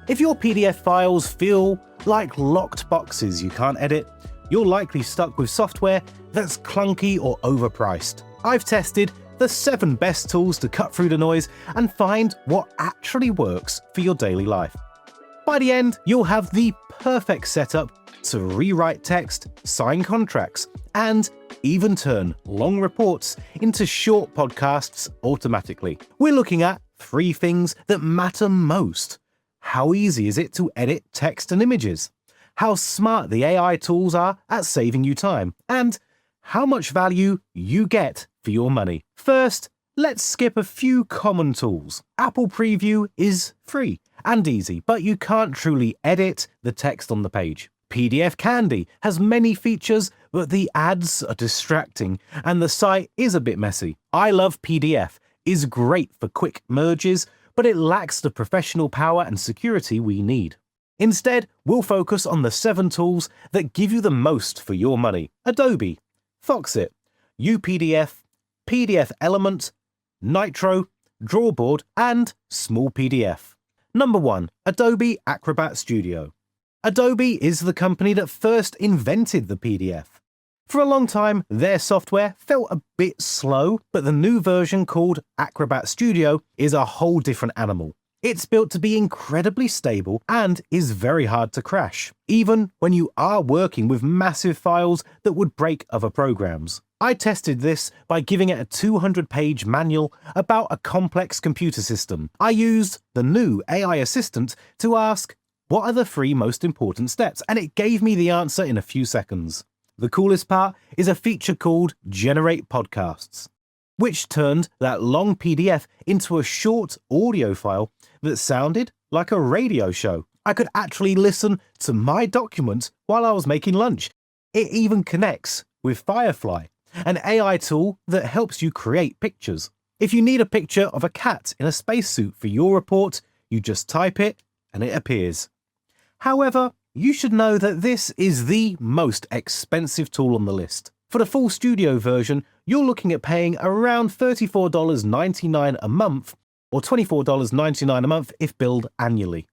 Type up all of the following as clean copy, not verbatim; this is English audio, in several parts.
If your PDF files feel like locked boxes you can't edit, you're likely stuck with software that's clunky or overpriced. I've tested the 7 best tools to cut through the noise and find what actually works for your daily life. By the end, you'll have the perfect setup to rewrite text, sign contracts, and even turn long reports into short podcasts automatically. We're looking at 3 things that matter most. How easy is it to edit text and images? How smart the AI tools are at saving you time? And how much value you get for your money. First, let's skip a few common tools. Apple Preview is free and easy, but you can't truly edit the text on the page. PDF Candy has many features, but the ads are distracting and the site is a bit messy. ILovePDF is great for quick merges, but it lacks the professional power and security we need. Instead, we'll focus on the 7 tools that give you the most for your money. Adobe, Foxit, UPDF, PDFelement, Nitro, Drawboard, and Smallpdf. Number 1. Adobe Acrobat Studio. Adobe is the company that first invented the PDF. For a long time, their software felt a bit slow, but the new version called Acrobat Studio is a whole different animal. It's built to be incredibly stable and is very hard to crash, even when you are working with massive files that would break other programs. I tested this by giving it a 200-page manual about a complex computer system. I used the new AI assistant to ask, what are the 3 most important steps? And it gave me the answer in a few seconds. The coolest part is a feature called Generate Podcasts, which turned that long PDF into a short audio file that sounded like a radio show. I could actually listen to my document while I was making lunch. It even connects with Firefly, an AI tool that helps you create pictures. If you need a picture of a cat in a spacesuit for your report, you just type it and it appears. However, you should know that this is the most expensive tool on the list. For the full studio version, you're looking at paying around $34.99 a month, or $24.99 a month if billed annually.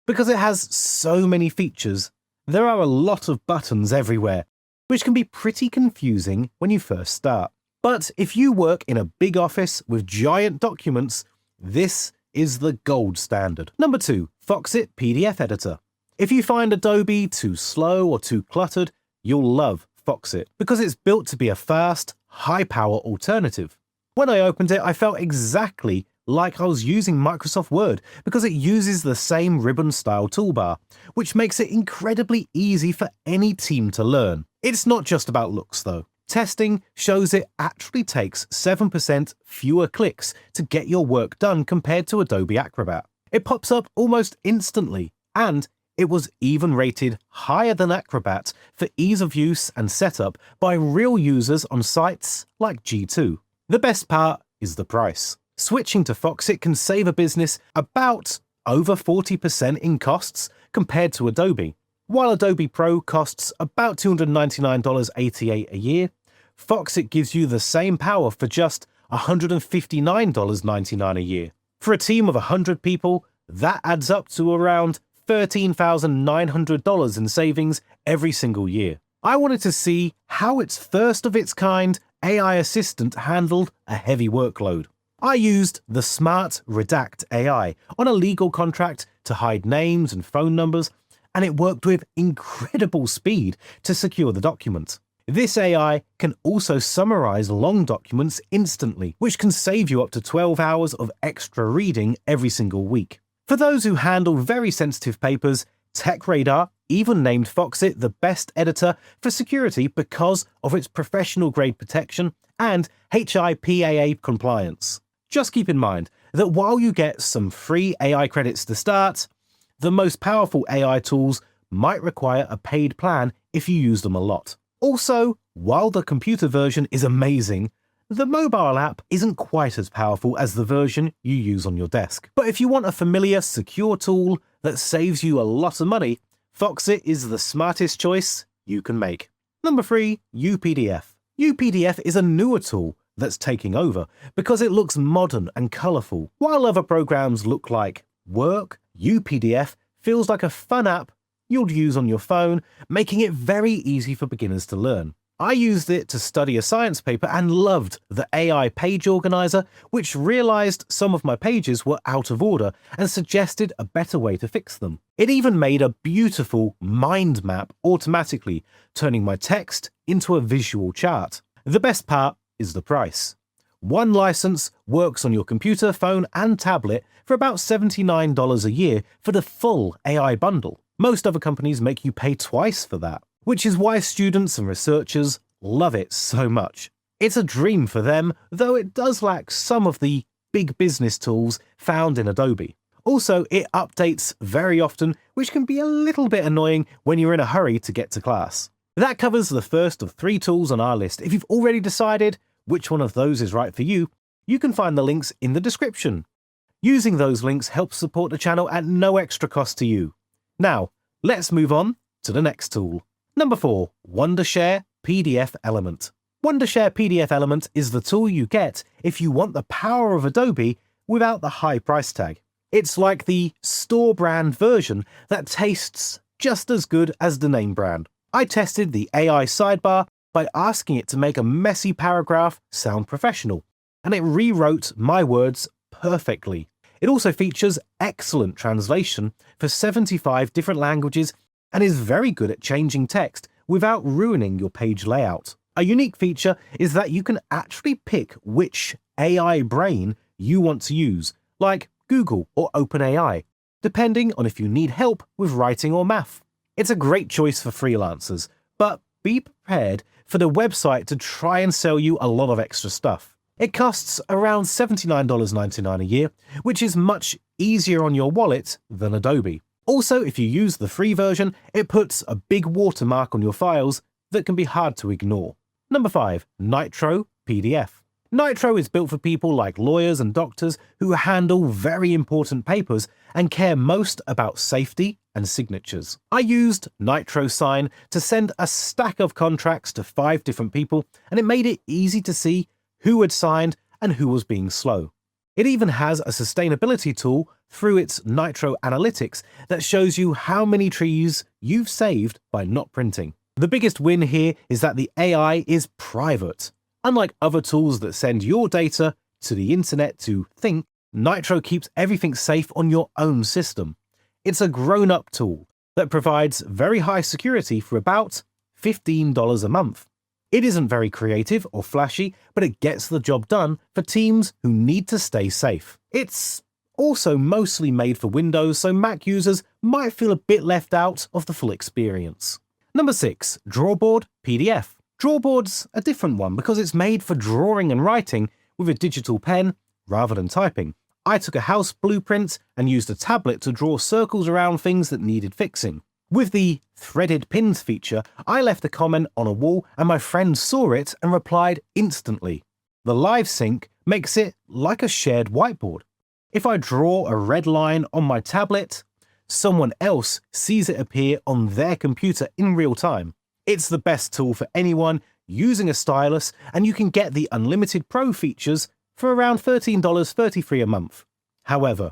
Because it has so many features, there are a lot of buttons everywhere, which can be pretty confusing when you first start. But if you work in a big office with giant documents, this is the gold standard. Number 2, Foxit PDF Editor. If you find Adobe too slow or too cluttered, you'll love Foxit because it's built to be a fast, high-power alternative. When I opened it, I felt exactly like I was using Microsoft Word because it uses the same ribbon-style toolbar, which makes it incredibly easy for any team to learn. It's not just about looks, though. Testing shows it actually takes 7% fewer clicks to get your work done compared to Adobe Acrobat. It pops up almost instantly, and it was even rated higher than Acrobat for ease of use and setup by real users on sites like G2. The best part is the price. Switching to Foxit can save a business about over 40% in costs compared to Adobe. While Adobe Pro costs about $299.88 a year, Foxit gives you the same power for just $159.99 a year. For a team of 100 people, that adds up to around $13,900 in savings every single year. I wanted to see how its first of its kind AI assistant handled a heavy workload. I used the Smart Redact AI on a legal contract to hide names and phone numbers, and it worked with incredible speed to secure the document. This AI can also summarize long documents instantly, which can save you up to 12 hours of extra reading every single week. For those who handle very sensitive papers, TechRadar even named Foxit the best editor for security because of its professional-grade protection and HIPAA compliance. Just keep in mind that while you get some free AI credits to start, the most powerful AI tools might require a paid plan if you use them a lot. Also, while the computer version is amazing, the mobile app isn't quite as powerful as the version you use on your desk. But if you want a familiar, secure tool that saves you a lot of money, Foxit is the smartest choice you can make. Number 3, UPDF. UPDF is a newer tool that's taking over because it looks modern and colourful. While other programs look like work, UPDF feels like a fun app you'll use on your phone, making it very easy for beginners to learn. I used it to study a science paper and loved the AI page organizer, which realized some of my pages were out of order and suggested a better way to fix them. It even made a beautiful mind map automatically, turning my text into a visual chart. The best part is the price. One license works on your computer, phone, and tablet for about $79 a year for the full AI bundle. Most other companies make you pay twice for that, which is why students and researchers love it so much. It's a dream for them, though it does lack some of the big business tools found in Adobe. Also, it updates very often, which can be a little bit annoying when you're in a hurry to get to class. That covers the first of 3 tools on our list. If you've already decided which one of those is right for you, you can find the links in the description. Using those links helps support the channel at no extra cost to you. Now, let's move on to the next tool. Number 4, Wondershare PDF Element. Wondershare PDF Element is the tool you get if you want the power of Adobe without the high price tag. It's like the store brand version that tastes just as good as the name brand. I tested the AI sidebar by asking it to make a messy paragraph sound professional, and it rewrote my words perfectly. It also features excellent translation for 75 different languages and is very good at changing text without ruining your page layout. A unique feature is that you can actually pick which AI brain you want to use, like Google or OpenAI, depending on if you need help with writing or math. It's a great choice for freelancers, but be prepared for the website to try and sell you a lot of extra stuff. It costs around $79.99 a year, which is much easier on your wallet than Adobe. Also, if you use the free version, it puts a big watermark on your files that can be hard to ignore. Number 5, Nitro PDF. Nitro is built for people like lawyers and doctors who handle very important papers and care most about safety and signatures. I used Nitro Sign to send a stack of contracts to 5 different people, and it made it easy to see who had signed and who was being slow. It even has a sustainability tool through its Nitro Analytics that shows you how many trees you've saved by not printing. The biggest win here is that the AI is private. Unlike other tools that send your data to the internet to think, Nitro keeps everything safe on your own system. It's a grown-up tool that provides very high security for about $15 a month. It isn't very creative or flashy, but it gets the job done for teams who need to stay safe. It's also mostly made for Windows, so Mac users might feel a bit left out of the full experience. Number 6, Drawboard PDF. Drawboard's a different one because it's made for drawing and writing with a digital pen rather than typing. I took a house blueprint and used a tablet to draw circles around things that needed fixing. With the threaded pins feature, I left a comment on a wall and my friend saw it and replied instantly. The live sync makes it like a shared whiteboard. If I draw a red line on my tablet, someone else sees it appear on their computer in real time. It's the best tool for anyone using a stylus, and you can get the Unlimited Pro features for around $13.33 a month. However,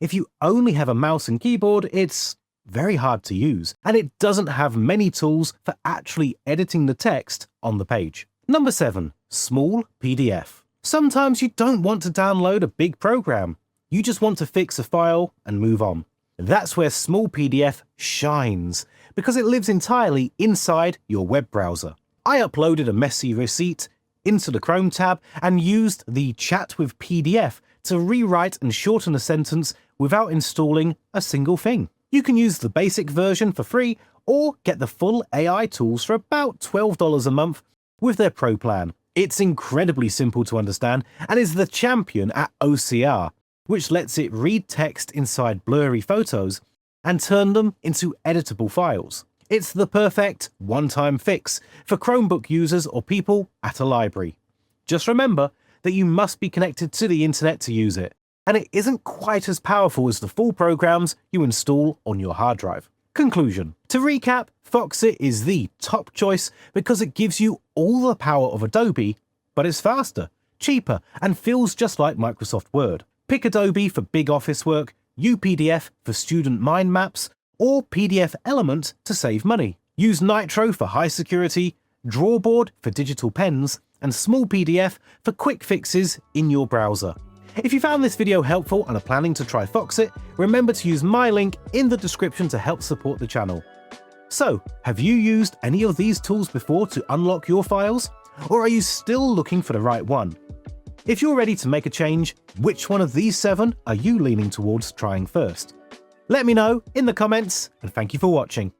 if you only have a mouse and keyboard, it's very hard to use, and it doesn't have many tools for actually editing the text on the page. Number 7, Smallpdf. Sometimes you don't want to download a big program. You just want to fix a file and move on. That's where Smallpdf shines, because it lives entirely inside your web browser. I uploaded a messy receipt into the Chrome tab and used the Chat with PDF to rewrite and shorten a sentence without installing a single thing. You can use the basic version for free or get the full AI tools for about $12 a month with their Pro plan. It's incredibly simple to understand and is the champion at OCR, which lets it read text inside blurry photos and turn them into editable files. It's the perfect one-time fix for Chromebook users or people at a library. Just remember that you must be connected to the internet to use it, and it isn't quite as powerful as the full programs you install on your hard drive. Conclusion. To recap, Foxit is the top choice because it gives you all the power of Adobe, but it's faster, cheaper, and feels just like Microsoft Word. Pick Adobe for big office work, UPDF for student mind maps, or PDFelement to save money. Use Nitro for high security, Drawboard for digital pens, and Smallpdf for quick fixes in your browser. If you found this video helpful and are planning to try Foxit, remember to use my link in the description to help support the channel. So, have you used any of these tools before to unlock your files? Or are you still looking for the right one? If you're ready to make a change, which one of these 7 are you leaning towards trying first? Let me know in the comments, and thank you for watching.